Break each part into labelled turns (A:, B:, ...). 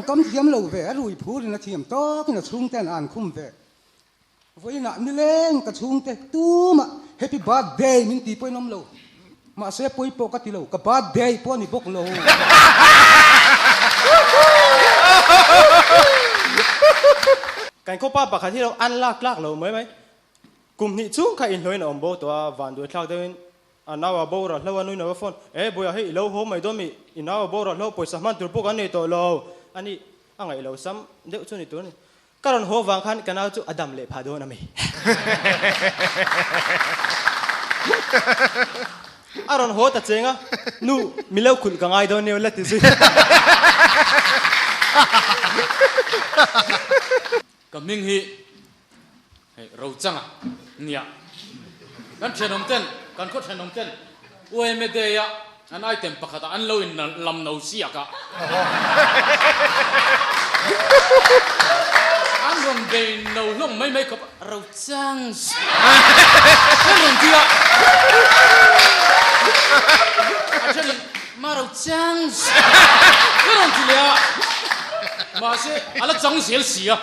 A: cấm thiếm lâu về rồi phú thì nó thiếm to cái nó chung tên ăn khum về với nãy mi lên cái chung tên tu mà happy birthday mình tí bôi nôm lâu mà sẽ bôi bộ cái tí lâu cái birthday bôi ni bốc lâu
B: cái cô ba bạcที่เราอันลากเราไหมกลุ่มนี้ชุ่มใครอินเลยนะอมโบตัววันด้วยคลาวเดินอันน่าว่าโบราณแล้ววันนู้นนะว่าฟอนบ่อยให้เราโฮไม่ต้องมีอินน่าว่าโบราณเราปล่อยสามารถตัวพวกอันนี้ตัวเราอันนี้อะไรเราซ้ำเด็กชุดนี้ตัวนี้การโฮวางขันกันเอาจุอดัมเล่พาโดนะมีอารอนโฮตัดเจงอ่ะนู่มีเล่าขุนกังไงโดนเนี่ยเล็ดที่สุด
C: กับมิงฮีเราจังอ่ะเนี่ยกันเชนนมเต้นกันก็เชนนมเต้นอวยไม่ได้อ่ะอันไอเต็มปากตาอันเราอินลำนาเสียกะอันรอนเดินเราลงไม่กับเราจังอันรอนที่อ่ะอันเชนมาเราจังอันรอนที่เลยอ่ะมาเสียอะไรจังเสียสิอ่ะ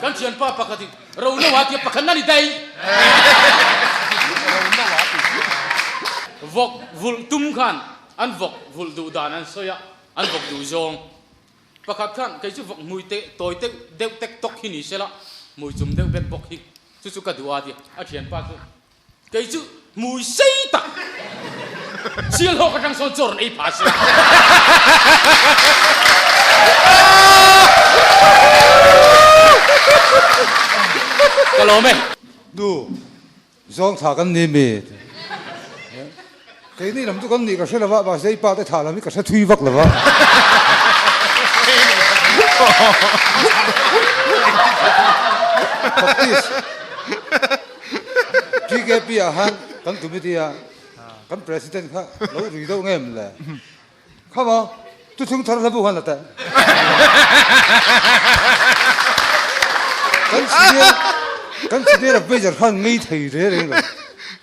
C: กันเชียนป้าปกติเราเนื้อวัดที่ปกตินั่นนี่ได้วกวุลตุ้มขันอันวกวุลดูดานันสอยอันวกดูจงปกติขันใครจะวกมวยเตะต่อยเตะเด็กเตะตกหินนี่เสละมวยจุ่มเด็กเบ็ดบกหิสุกัดดูอาทิอาเชียนป้าคือใครจะมวยเสียตะเสียหอกกันจังสอนจรไอ้ผาสิก็รู้ไหม
D: ดูซองถากันนี่มีใครนี่ลำตุกันนี่ก็เชื่อว่าบาเซ่ป้าได้ถาแล้วมีก็เชื่อทุยวักเลยวะที่แกปีอาหารกันตุมิตีอากันประธานข้าเราดูดูเงี้ยมันเลยข้ามาตุชงทาร์บุหันละแต่กันสิเดี๋ยวไปจะหันงี้ถี่เรื่องเลย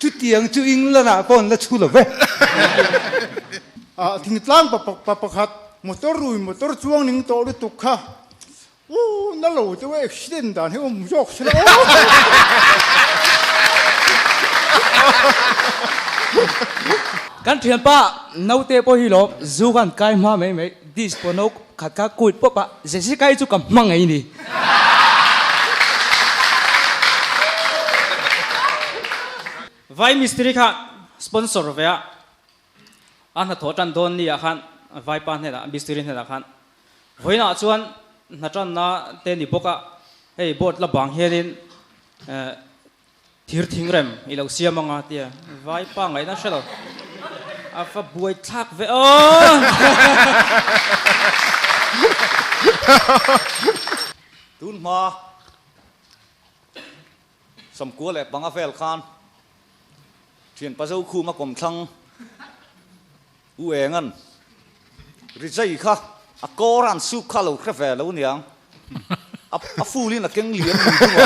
D: จุดเตียงจุดอิงละนะป้อนละชุลเว้ย
A: ทิ้งตั้งปะขัดมอเตอร์รุ่ยมอเตอร์ช่วงนึงโตด้วยตุกค่ะโอ้นั่นเราจะว่าอุบิเหตุด่านให้ผมยกใช่ไหม
E: กันเทียนป้าเนาเตปฮิโลจูกันไกมาไม่ดิสปนกขัดข้ากุยปะปะเจสิไกจุกับมังไงนี่
B: ไวมิสตรีค่ะสปอนเซอร์เวียอันนั้นถอดจันโดนนี่อ่ะคันไวปานเนี่ยนะมิสตรีเนี่ยนะคันไว้น่ะชวนน่ะจันน่ะเต้นนี่ปกะเฮ้ยบทละบางเฮลินทีร์ทิ้งเร็มอีหลักเสียมังอ่ะเตี้ยไวปางไงนะเชลล์อาฟ้าบวยทักเวอ
D: ตุนมาสมควรเลยบังอาเฟลคานเทียนพระเจ้าคู่มากรมทั้งอุเองันริใจค่ะอากรันสุขข้าเราแค่แฝงแล้วเนี่ยอาฟูลินอะเก่งเลี้ยงมึงตัว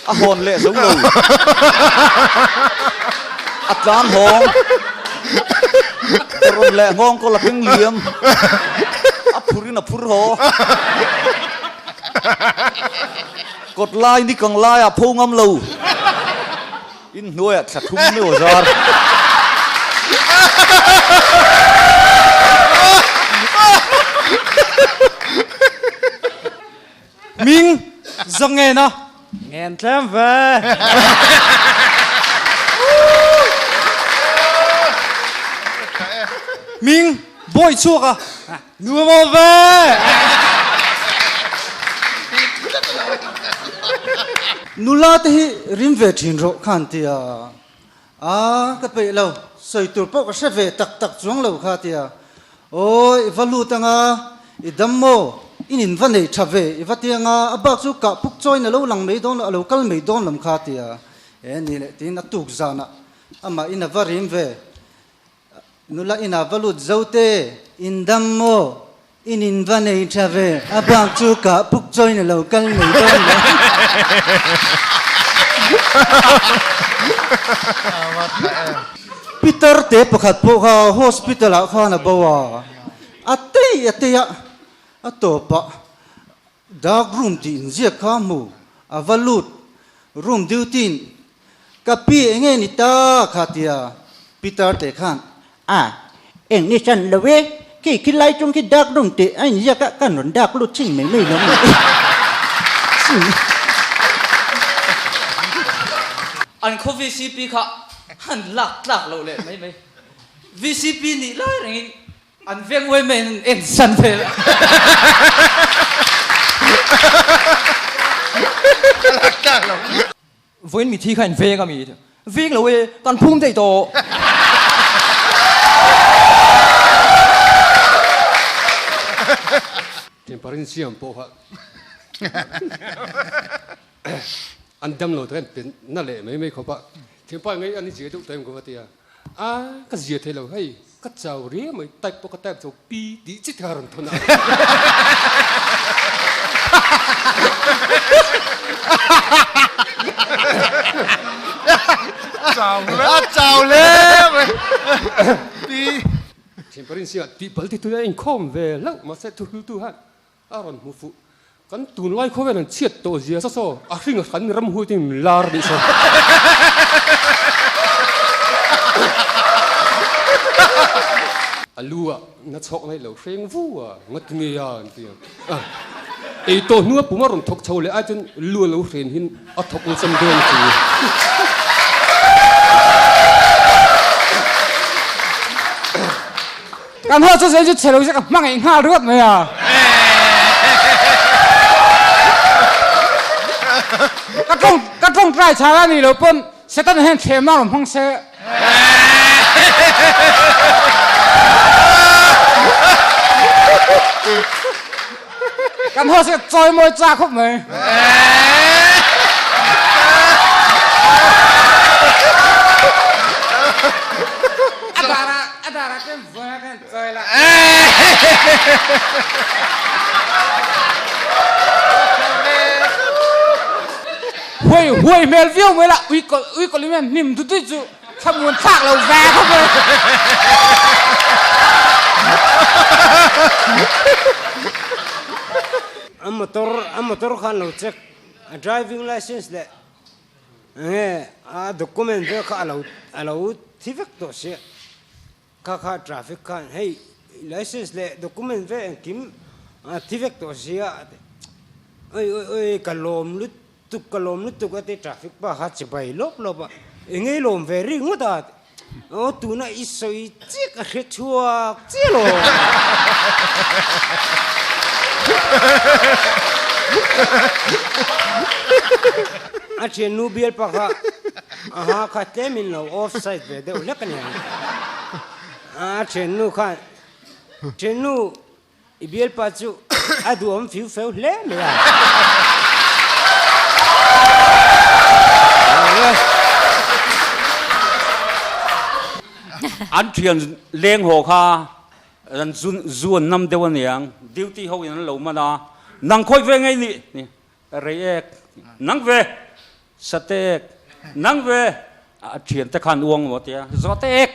D: อาฮอนเละสงเลยอาจารย์หงรถแหลงงก็ละเก่งเลี้ยงอาพูรินอะพูรโหกดไล่นี่กังไล่อะพูงำลูอินหน่วยสัตว์ทุ่มนี่หัวจาร
E: มิงจังไงนะเงินเต็มเว้ยมิงบ่อยชัวร์นัวมาเว้ยนุลาที่ริมเวทินโรขันตียก็ไปเราใส่ตัวพวกเชฟเวตักจวงเราข้าตียโอ้ยวัลูตังอีดัมโมอินินวันนี้ชาเวอีวัดที่บักสุกะพุกจอยนั่นเราหลังไม่โดนเราคัลไม่โดนลำข้าตียนี่แหละที่นักตุกจานะอามาอินวาริมเวนุลาอินวัลูเจ้าเตอินดัมโมอินินวันนี้ชาเวบักสุกะพุกจอยนั่นเราคัลไม่โดน Peter te pakhat po kha hospital a kha na bawa ate ya atopa dark room ti injia kha mu avalut room duty kapi enge ni ta khatia Peter te khan
F: eng ni chan lewe ki lai trong ki dark room te anh ya ka kan ron dark lu ching me no
G: anh có VCP khá hắn lạc lâu lệ mấy VCP ni lai rằng anh viết ngôi mình em sẵn thế là
H: với mình thi khai về cái gì viết là về còn phun đầy tổ
I: tiền parin siam po ha anh đâm lột cái tiền nãy lệ mấy khó bạ tiền pa ngay anh chỉ được tiền của vậy cái gì thế nào hay cái cháu ria mấy tay po cái tay cháu pi đi chết hàng thôn nào
J: chào lên đi
I: tiền parin siam đi bal thì tôi anh không về lắm mà sẽ tu ha aron mu phụ kan tun lai kho ven chiat to zia so ring kan ram hui tin lar di so alua na chok nai lo hreng vu ngat nge ya ti e to nu pu maron thok chho le a chen lu lo hren hin a thok u sam den ti
A: kan ho cho se chelo se ka mang ai ha ruat me ya các trong trai cha ra ni lo pon sẽ tan hen thêm mà làm phong sẽ kan ho sẽ chơi môi cha khóc mày Adara cái vừa cái chơi là Hui mel view mới là uy có limen nim tu tu chu tham muốn phạc là về không ơi
J: amateur khan lo check driving license le document ve kha alo thivek to se kha traffic khan hey license le document ve kim thivek to se oi kalom lut tu cái traffic ba hat chỉ bay lốp ngay lom về ring ngót à tu na isoi chiếc cái hết chua chiếc lo chuyện nu biel pa ha khát tem mình lo offside về đâu lắc cái này chuyện nu khan chuyện nu biel pa chu adu om phiu phèo lé mày
D: anh truyền lên hồ kha anh zuan năm đeo niang duty hậu yên lâu mà na nang khôi về ngay nị rei nang về sate nang về truyền ta khan uông một tia gió tết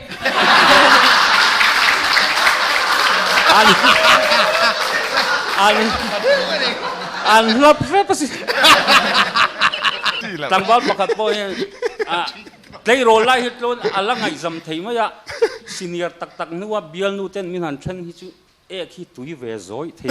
D: anh lấp phép gì tăng bao bạc bôi lấy rồi lại hết luôn là ngày dầm thấy mấy ạ senior tắc nữa biel nu tên mình hàn chân hi chú khi túi về rồi thế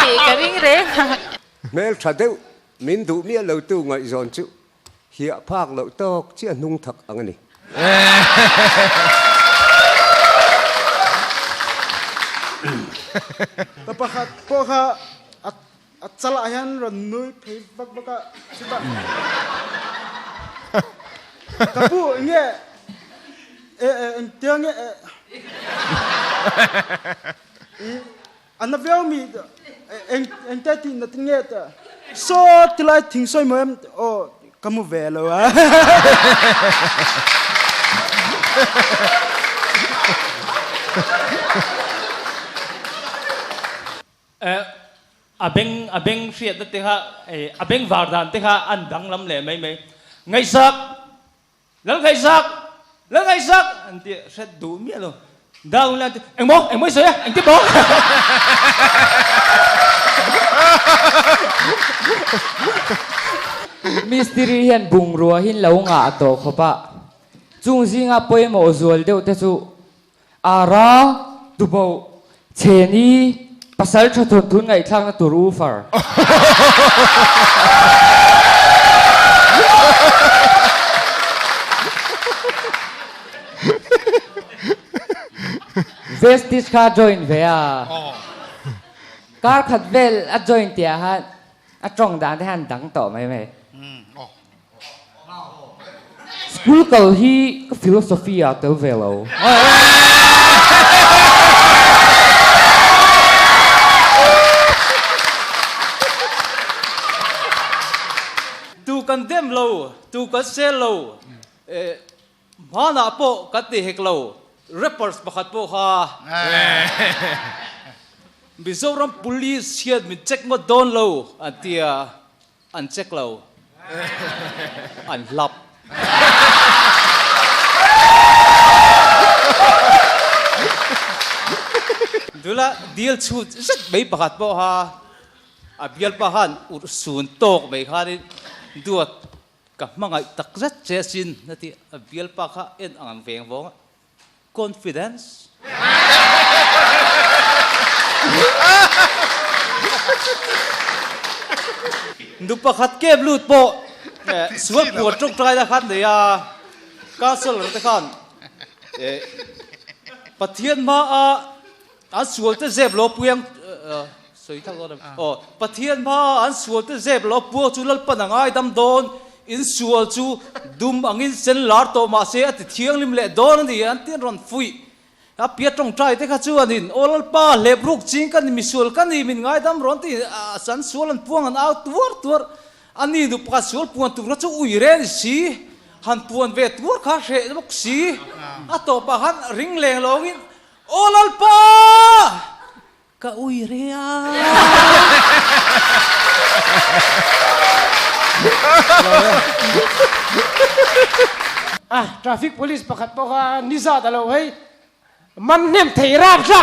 K: thì cái riêng đấy
J: mẹ thật đâu mình đủ mía lâu tu ngồi giòn chịu hiện phạc lâu to chỉ nung thật anh này
E: pakhat po kha at sala hian ron nui phei bak baka chuta kapu nge tiang nge anaveo mi en ta ti na tinge ta so tilai thing soi moem o kamu velo a
K: a beng riat na te kha a beng vardan te kha an dang lam le mai ngai sak an ti set du mi lo daw la anh mo soi anh tiếp bó
L: Mystery hian bung rua hin lo nga to khopa chung zinga poimo zual deuh te chu ara tubo cheni pasal thathon thun ngai thlang na tur ufar vestige kha join ve a kar khat vel a join tia han a trong dan te han dang to mai school kal hi ka philosophy a tel velo
G: tu kan dem lo tu kan sel lo mana po ka ti hek lo rappers pakhat po ha Mizoram police hian min check mo don lo atia an check lo an lap dula deal chu set bei pakhat po ha abial pahan ur sun tok mai khani duat ka mangai tak zat chesin nati abial pa kha en ang veng wong confidence du pakhat ke blut po suat puat tok trai da khan ya castle ta khan pathian ma a sual te zeb lo puang soi thak lo pathian ma an sual te zeb lo pu chu lal panangai dam don in sual chu dum angin sen lar to ma se at thiang lim le don ni an tin ron fui a pia tong trai te kha chu anin olal pa le bruk ching kan mi sual kan ni min ngai dam ron ti san sual an puang an out tur ani du pa sual puan tu chu ui re si han puan ve tur kha re bok si a to pa han ring leng login olal pa ka ui re
J: traffic police pakhat po ka niza dalo hey man nem thei rap sa